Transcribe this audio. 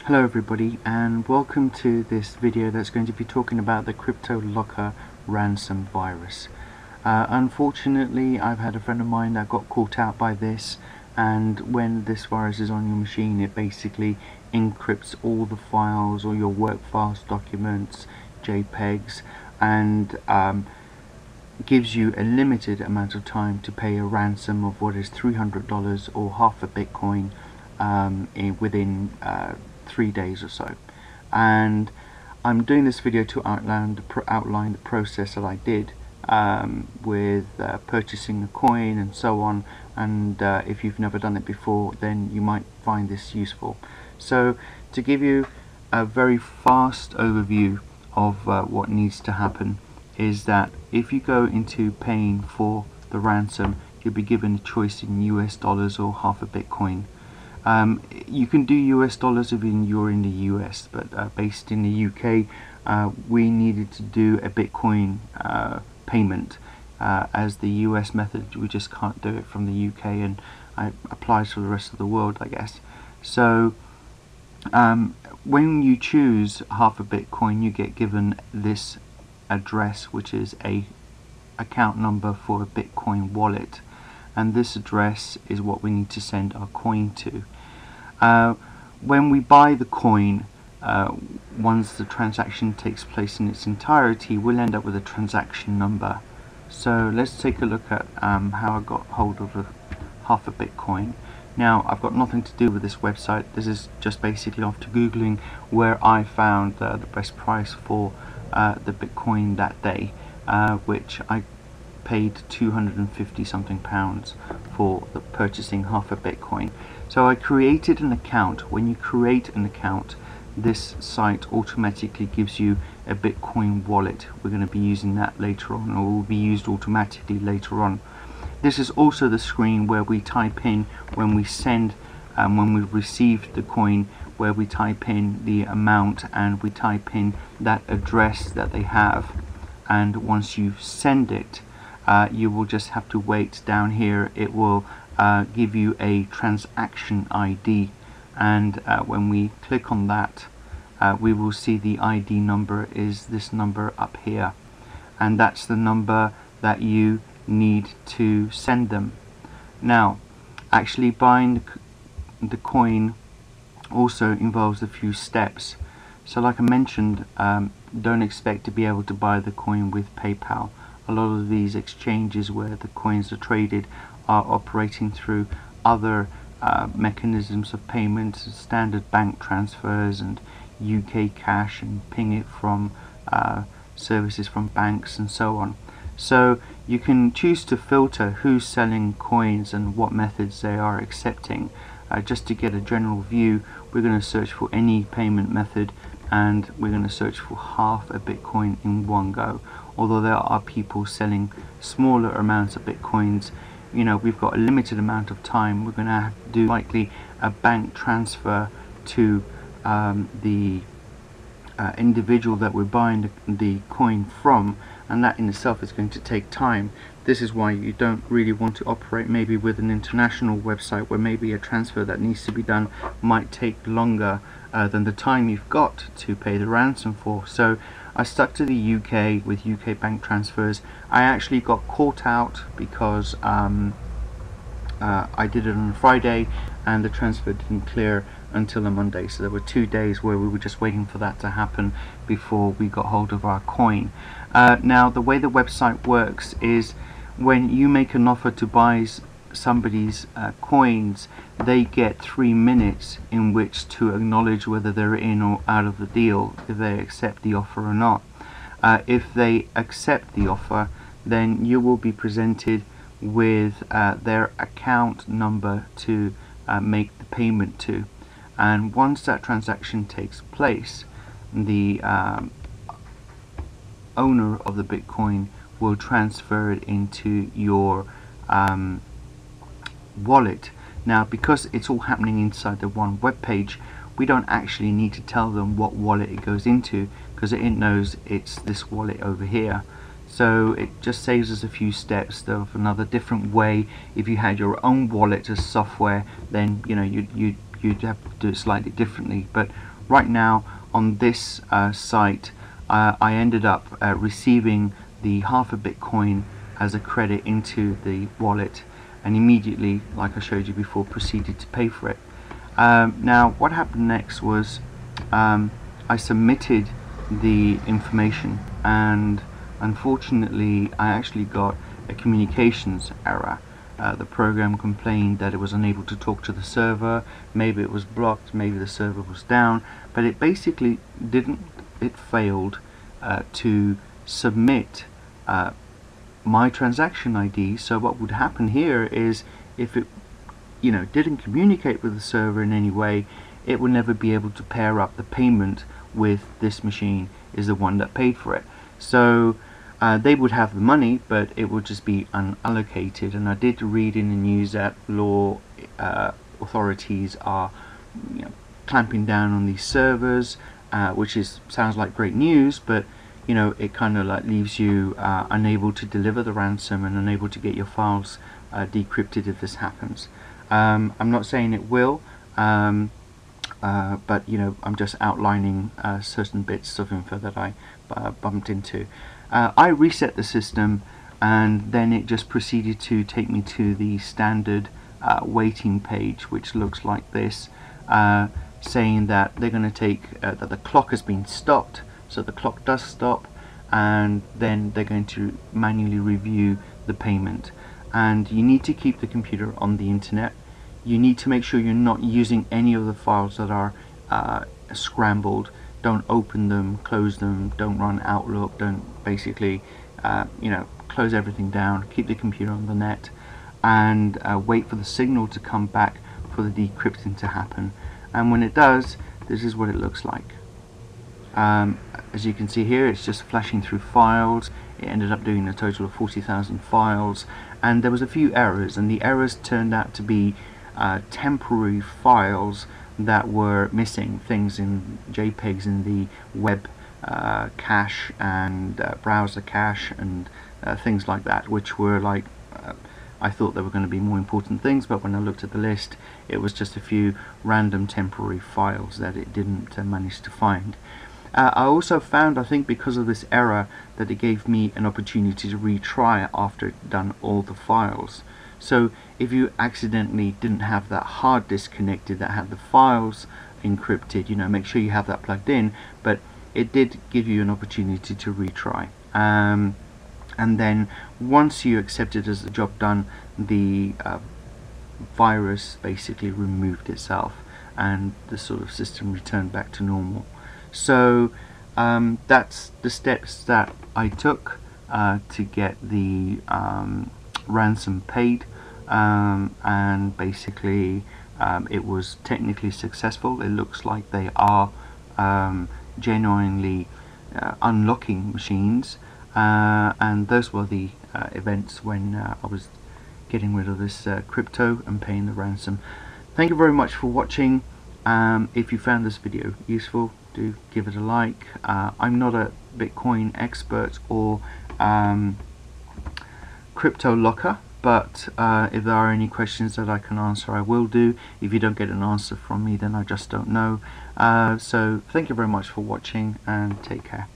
Hello everybody, and welcome to this video that's going to be talking about the CryptoLocker ransom virus. Unfortunately, I've had a friend of mine that got caught out by this, and when this virus is on your machine, it basically encrypts all the files, all your work files, documents, JPEGs, and gives you a limited amount of time to pay a ransom of what is $300 or half a Bitcoin within 3 days or so. And I'm doing this video to outline the process that I did with purchasing a coin and so on, and if you've never done it before, then you might find this useful. So to give you a very fast overview of what needs to happen is that if you go into paying for the ransom, you'll be given a choice in US dollars or half a Bitcoin. You can do US dollars if you're in the US, but based in the UK, we needed to do a Bitcoin payment as the US method. We just can't do it from the UK, and it applies for the rest of the world, I guess. So when you choose half a Bitcoin, you get given this address, which is a account number for a Bitcoin wallet, and this address is what we need to send our coin to. When we buy the coin, once the transaction takes place in its entirety, we'll end up with a transaction number. So let's take a look at how I got hold of half a Bitcoin. Now, I've got nothing to do with this website. This is just basically after Googling where I found the best price for the Bitcoin that day, which I paid 250 something pounds for the purchasing half a Bitcoin. So I created an account. When you create an account, this site automatically gives you a Bitcoin wallet. We're going to be using that later on, or will be used automatically later on. This is also the screen where we type in when we send, when we've received the coin, where we type in the amount and we type in that address that they have, and once you send it, you will just have to wait. Down here it will give you a transaction ID, and when we click on that, we will see the ID number is this number up here, and that's the number that you need to send them. Now, actually buying the coin also involves a few steps. So like I mentioned, don't expect to be able to buy the coin with PayPal. A lot of these exchanges where the coins are traded are operating through other mechanisms of payment, standard bank transfers and UK cash, and ping it from services from banks and so on. So you can choose to filter who's selling coins and what methods they are accepting. Just to get a general view, we're going to search for any payment method, and we're going to search for half a Bitcoin in one go. Although there are people selling smaller amounts of Bitcoins, you know, we've got a limited amount of time. We're going to have to do likely a bank transfer to the individual that we're buying the coin from, and that in itself is going to take time. This is why you don't really want to operate maybe with an international website, where maybe a transfer that needs to be done might take longer than the time you've got to pay the ransom for. So I stuck to the UK with UK bank transfers. I actually got caught out because I did it on a Friday and the transfer didn't clear until a Monday, so there were 2 days where we were just waiting for that to happen before we got hold of our coin. Now, the way the website works is when you make an offer to buy somebody's coins, they get 3 minutes in which to acknowledge whether they're in or out of the deal, if they accept the offer or not. If they accept the offer, then you will be presented with their account number to make the payment to, and once that transaction takes place, the owner of the Bitcoin will transfer it into your wallet. Now, because it's all happening inside the one web page, we don't actually need to tell them what wallet it goes into, because it knows it's this wallet over here. So it just saves us a few steps of another different way. If you had your own wallet as software, then you know you'd you'd have to do it slightly differently. But right now on this site, I ended up receiving the half a Bitcoin as a credit into the wallet, and immediately, like I showed you before, proceeded to pay for it. Now what happened next was I submitted the information, and unfortunately I actually got a communications error. The program complained that it was unable to talk to the server. Maybe it was blocked, maybe the server was down, but it basically failed to submit my transaction ID. So what would happen here is, if it didn't communicate with the server in any way, it would never be able to pair up the payment with this machine is the one that paid for it. So they would have the money, but it would just be unallocated. And I did read in the news that law authorities are clamping down on these servers, which sounds like great news, but it kind of like leaves you unable to deliver the ransom and unable to get your files decrypted if this happens. I'm not saying it will, but I'm just outlining certain bits of info that I bumped into. I reset the system, and then it just proceeded to take me to the standard waiting page, which looks like this, saying that they're going to take that the clock has been stopped. So the clock does stop, and then they're going to manually review the payment. And you need to keep the computer on the internet. You need to make sure you're not using any of the files that are scrambled. Don't open them, close them, don't run Outlook, don't basically close everything down. Keep the computer on the net, and wait for the signal to come back for the decrypting to happen. And when it does, this is what it looks like. As you can see here, it's just flashing through files. It ended up doing a total of 40,000 files, and there was a few errors, and the errors turned out to be temporary files that were missing things in JPEGs in the web cache and browser cache and things like that, which were like I thought there were going to be more important things, but when I looked at the list, it was just a few random temporary files that it didn't manage to find. I also found, I think because of this error, that it gave me an opportunity to retry after it done all the files. So if you accidentally didn't have that hard disk connected that had the files encrypted, make sure you have that plugged in, but it did give you an opportunity to retry. And then once you accepted as the job done, the virus basically removed itself, and the sort of system returned back to normal. So that's the steps that I took to get the ransom paid, and basically it was technically successful. It looks like they are genuinely unlocking machines, and those were the events when I was getting rid of this crypto and paying the ransom. Thank you very much for watching. If you found this video useful, do give it a like. I'm not a Bitcoin expert or crypto locker, but if there are any questions that I can answer, I will do. If you don't get an answer from me, then I just don't know. So thank you very much for watching, and take care.